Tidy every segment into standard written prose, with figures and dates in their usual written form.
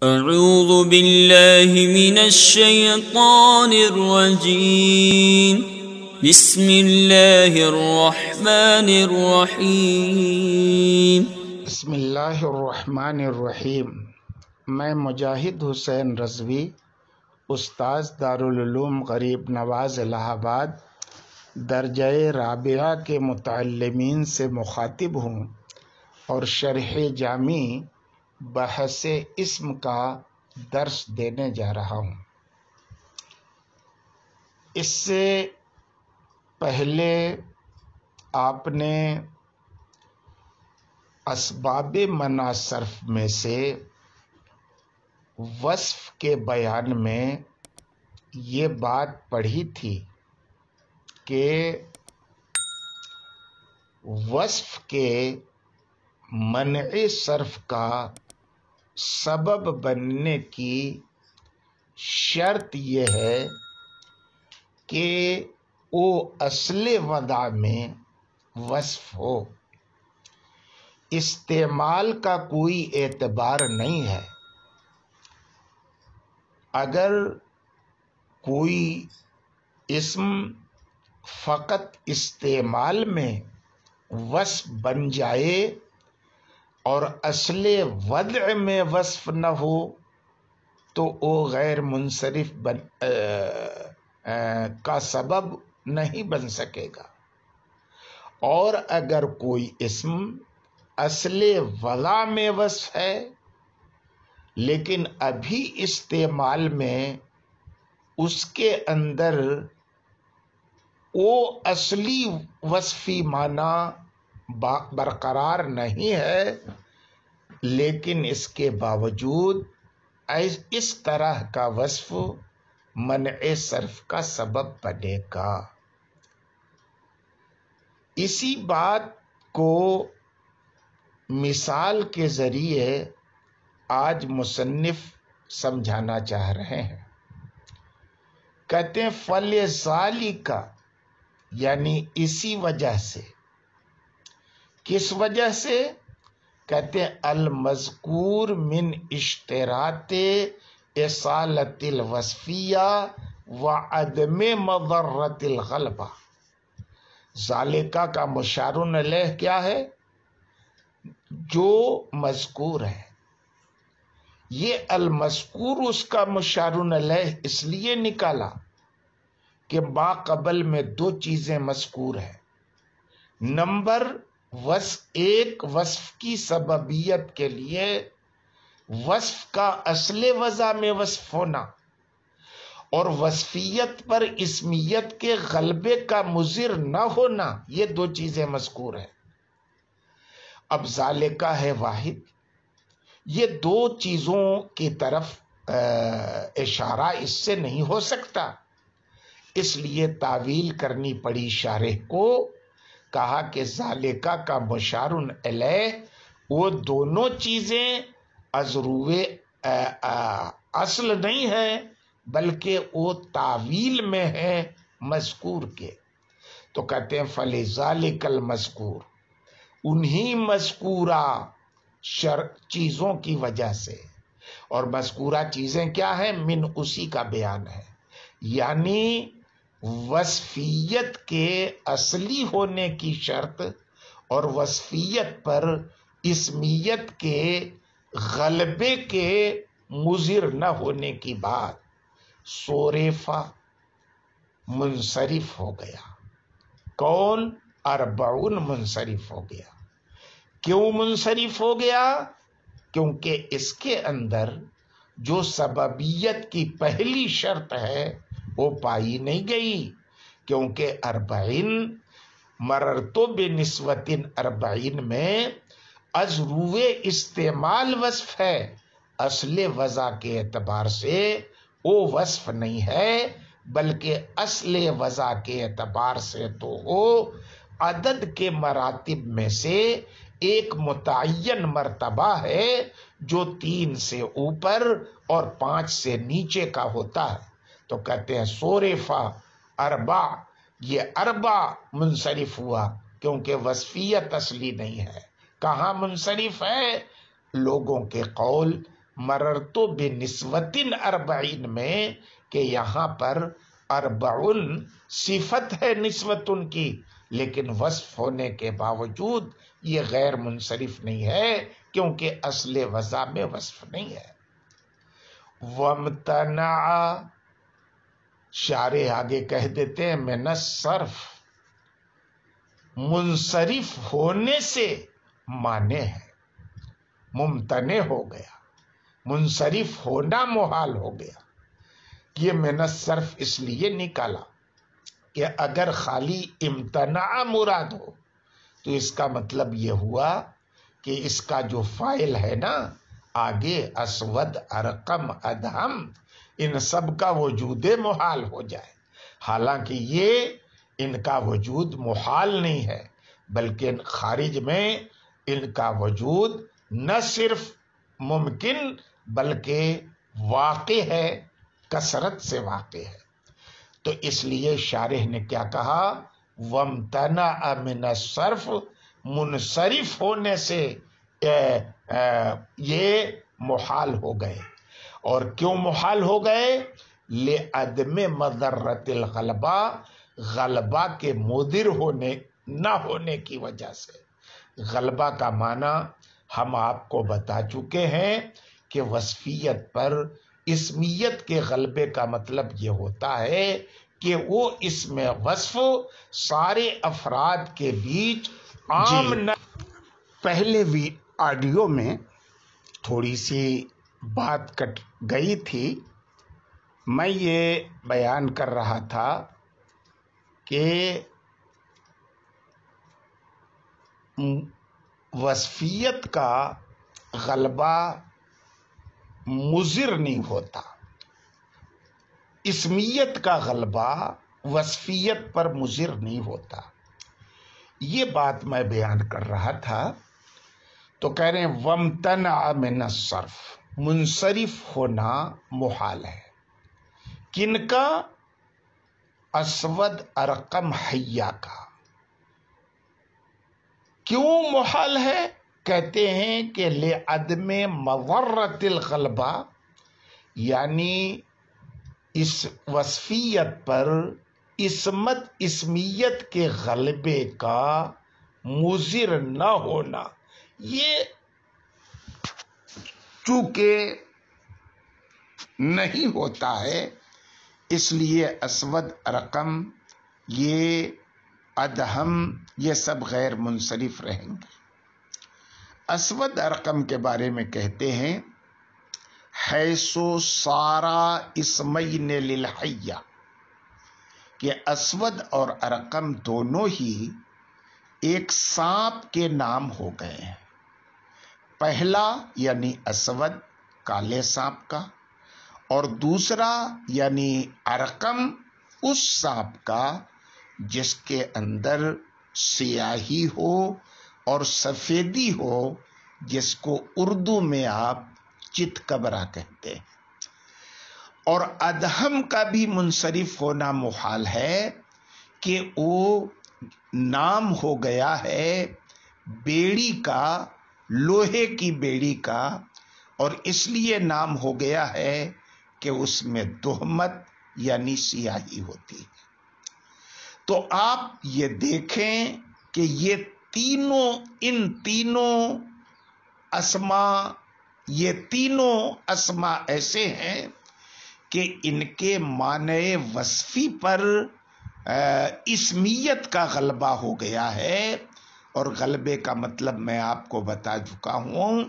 اعوذ باللہ من الشیطان الرجیم بسم اللہ الرحمن الرحیم بسم اللہ الرحمن الرحیم۔ میں مجاہد حسین رضوی، استاذ دارالعلوم غریب نواز الہ آباد درجہ رابعہ کے متعلمین سے مخاطب ہوں اور شرح جامی بحث اسم کا درس دینے جا رہا ہوں۔ اس سے پہلے آپ نے اسباب منع صرف میں سے وصف کے بیان میں یہ بات پڑھی تھی کہ وصف کے منع صرف کا سبب بننے کی شرط یہ ہے کہ وہ اصل وضع میں وصف ہو، استعمال کا کوئی اعتبار نہیں ہے۔ اگر کوئی اسم فقط استعمال میں وصف بن جائے اور اصل وضع میں وصف نہ ہو تو وہ غیر منصرف کا سبب نہیں بن سکے گا، اور اگر کوئی اسم اصل وضع میں وصف ہے لیکن ابھی استعمال میں اس کے اندر وہ اصلی وصفی معنی برقرار نہیں ہے، لیکن اس کے باوجود اس طرح کا وصف منع صرف کا سبب بنے گا۔ اسی بات کو مثال کے ذریعے آج مصنف سمجھانا چاہ رہے ہیں۔ کہتے ہیں فَلِذَالِکَ، یعنی اسی وجہ سے۔ کس وجہ سے؟ کہتے ہیں المذکور من اشتراط اصالت الوصفیہ وعدم مضرت الغلبہ۔ ذالکہ کا مشار الیہ کیا ہے؟ جو مذکور ہے۔ یہ المذکور اس کا مشار الیہ اس لیے نکالا کہ ما قبل میں دو چیزیں مذکور ہیں۔ نمبر ایک، وصف کی سببیت کے لیے وصف کا اصل وضع میں وصف ہونا، اور وصفیت پر اسمیت کے غلبے کا مضر نہ ہونا، یہ دو چیزیں مذکور ہیں۔ اب ذالکہ ہے واحد، یہ دو چیزوں کی طرف اشارہ اس سے نہیں ہو سکتا، اس لیے تعویل کرنی پڑی شارح کو۔ کہا کہ ذالکہ کا مشار الیہ وہ دونوں چیزیں ازروے اصل نہیں ہیں بلکہ وہ تعویل میں ہیں مذکور کے۔ تو کہتے ہیں فَلِذَالِکَ الْمَذْکُورُ، انہی مذکورہ چیزوں کی وجہ سے، اور مذکورہ چیزیں کیا ہیں؟ من اسی کا بیان ہے، یعنی وصفیت کے اصلی ہونے کی شرط اور وصفیت پر اسمیت کے غلبے کے مضر نہ ہونے کی بات، صورفہ منصرف ہو گیا۔ کون؟ اربعون منصرف ہو گیا۔ کیوں منصرف ہو گیا؟ کیونکہ اس کے اندر جو سببیت کی پہلی شرط ہے وہ پائی نہیں گئی، کیونکہ اربعین مررتو بنسبت اربعین میں ازروے استعمال وصف ہے، اصل وضع کے اعتبار سے وہ وصف نہیں ہے، بلکہ اصل وضع کے اعتبار سے تو وہ عدد کے مراتب میں سے ایک متعین مرتبہ ہے جو 3 سے اوپر اور 5 سے نیچے کا ہوتا ہے۔ تو کہتے ہیں صورفہ اربع، یہ اربع منصرف ہوا کیونکہ وصفیت اصلی نہیں ہے۔ کہاں منصرف ہے؟ لوگوں کے قول مررتو بنسوتن اربعین میں کہ یہاں پر اربعن صفت ہے نسوتن کی، لیکن وصف ہونے کے باوجود یہ غیر منصرف نہیں ہے، کیونکہ اصل وضع میں وصف نہیں ہے۔ وامتنع، شارح آگے کہہ دیتے ہیں من الصرف، منصرف ہونے سے مانے ہے، ممتنع ہو گیا، منصرف ہونا محال ہو گیا۔ یہ من الصرف اس لیے نکالا کہ اگر خالی امتناع مراد ہو تو اس کا مطلب یہ ہوا کہ اس کا جو فاعل ہے نا آگے اسود، ارقم، ادہم، ان سب کا وجود محال ہو جائے، حالانکہ یہ ان کا وجود محال نہیں ہے، بلکہ خارج میں ان کا وجود نہ صرف ممکن بلکہ واقع ہے، کثرت سے واقع ہے۔ تو اس لیے شارح نے کیا کہا، وامتنع من الصرف، منصرف ہونے سے یہ محال ہو گئے۔ اور کیوں محال ہو گئے؟ لعدم مضرۃ الغلبہ، غلبہ کے مضر ہونے نہ ہونے کی وجہ سے۔ غلبہ کا معنی ہم آپ کو بتا چکے ہیں کہ وصفیت پر اسمیت کے غلبے کا مطلب یہ ہوتا ہے کہ وہ اس میں وصف سارے افراد کے بیچ عام نہ۔ پہلے آڈیو میں تھوڑی سی بات کٹ گئی تھی، میں یہ بیان کر رہا تھا کہ وصفیت کا غلبہ مضر نہیں ہوتا، اسمیت کا غلبہ وصفیت پر مضر نہیں ہوتا۔ یہ بات میں بیان کر رہا تھا تو کہہ رہے ہیں وامتنع من الصرف، منصرف ہونا محال ہے۔ کن کا؟ اسود، ارقم، حیا کا۔ کیوں محال ہے؟ کہتے ہیں کہ لعدم مضرۃ الغلبہ، یعنی اس وصفیت پر اسمیت کے غلبے کا مضر نہ ہونا، یہ چونکہ نہیں ہوتا ہے، اس لیے اسود، ارقم، یہ ادہم، یہ سب غیر منصرف رہیں گے۔ اسود ارقم کے بارے میں کہتے ہیں حیث صارا اسمین للحیہ، کہ اسود اور ارقم دونوں ہی ایک سانپ کے نام ہو گئے ہیں۔ پہلا یعنی اسود کالے سانپ کا، اور دوسرا یعنی ارقم اس سانپ کا جس کے اندر سیاہی ہو اور سفیدی ہو، جس کو اردو میں آپ چت کبرا کہتے ہیں۔ اور ادہم کا بھی منصرف ہونا محال ہے کہ وہ نام ہو گیا ہے بیڑی کا، لوہے کی بیڑی کا، اور اس لیے نام ہو گیا ہے کہ اس میں تہمت یعنی سیاہی ہوتی ہے۔ تو آپ یہ دیکھیں کہ یہ ان تینوں اسما ایسے ہیں کہ ان کے معنی وصفی پر اسمیت کا غلبہ ہو گیا ہے، اور غلبے کا مطلب میں آپ کو بتا چکا ہوں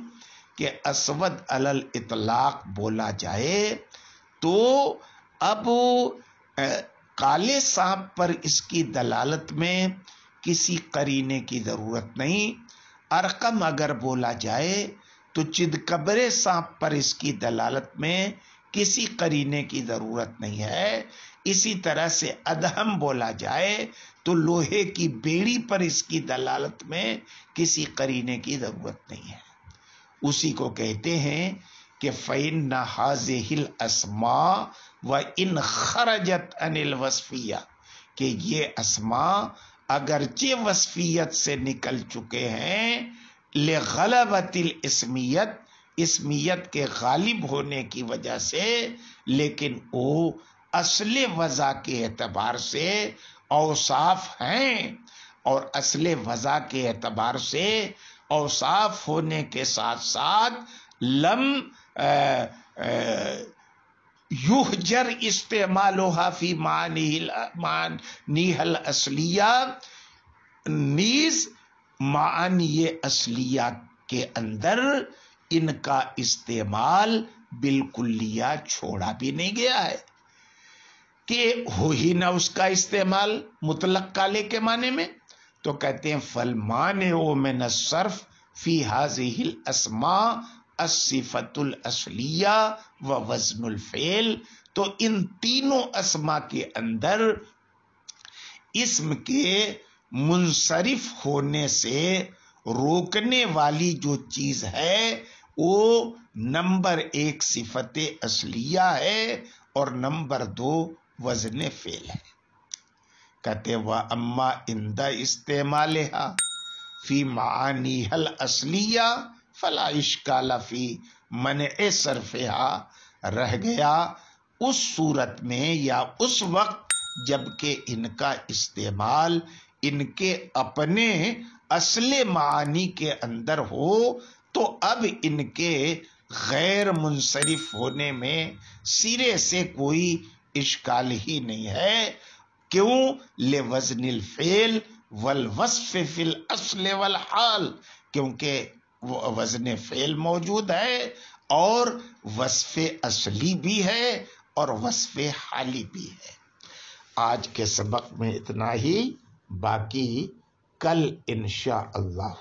کہ اسود علی الاطلاق بولا جائے تو اب کالے سانپ پر اس کی دلالت میں کسی قرینے کی ضرورت نہیں، ارقم اگر بولا جائے تو چدکبرے سانپ پر اس کی دلالت میں کسی قرینے کی ضرورت نہیں ہے۔ اسی طرح سے ادہم بولا جائے تو لوہے کی بیڑی پر اس کی دلالت میں کسی قرینے کی ضرورت نہیں ہے۔ اسی کو کہتے ہیں کہ فَإِنَّ هَذِهِ الْأَسْمَاء وَإِنْ خَرَجَتْ عَنِ الْوَصْفِيَّةِ، کہ یہ اسماء اگرچہ وصفیت سے نکل چکے ہیں، لِغَلَبَةِ الْإِسْمِيَّةِ، اسمیت کے غالب ہونے کی وجہ سے، لیکن وہ اصل وضع کے اعتبار سے اوصاف ہیں، اور اصل وضع کے اعتبار سے اوصاف ہونے کے ساتھ ساتھ لم یحجر استعمالها فی معانیہ الاصلیہ، نیز معانی اصلیہ کے اندر ان کا استعمال بالکلیہ چھوڑا بھی نہیں گیا ہے کہ ہو ہی نہ اس کا استعمال مطلق کالے کے معنی میں. تو کہتے ہیں فالمانع من الصرف فی هذه الاسماء الصفۃ الاصلیہ و وزن الفعل. تو ان تینوں اسما کے اندر اسم کے منصرف ہونے سے روکنے والی جو چیز ہے وہ نمبر 1 صفت اصلیہ ہے اور نمبر 2 وزن فعل ہے. کہتے وَأَمَّا عِنْدَ اسْتِعْمَالِهَا فِي مَعَانِيهَا الْأَصْلِيَّةِ فَلَا إِشْكَالَ فِي مَنْعِ صَرْفِهَا. رہ گیا اس صورت میں یا اس وقت جبکہ ان کا استعمال ان کے اپنے اصل معانی کے اندر ہو تو اب ان کے غیر منصرف ہونے میں سرے سے کوئی اشکال ہی نہیں ہے. کیوں؟ لوزن الفعل والوصف فی الاصل والحال، کیونکہ وزن فعل موجود ہے اور وصف اصلی بھی ہے اور وصف حالی بھی ہے. آج کے سبق میں اتنا ہی، باقی کل انشاءاللہ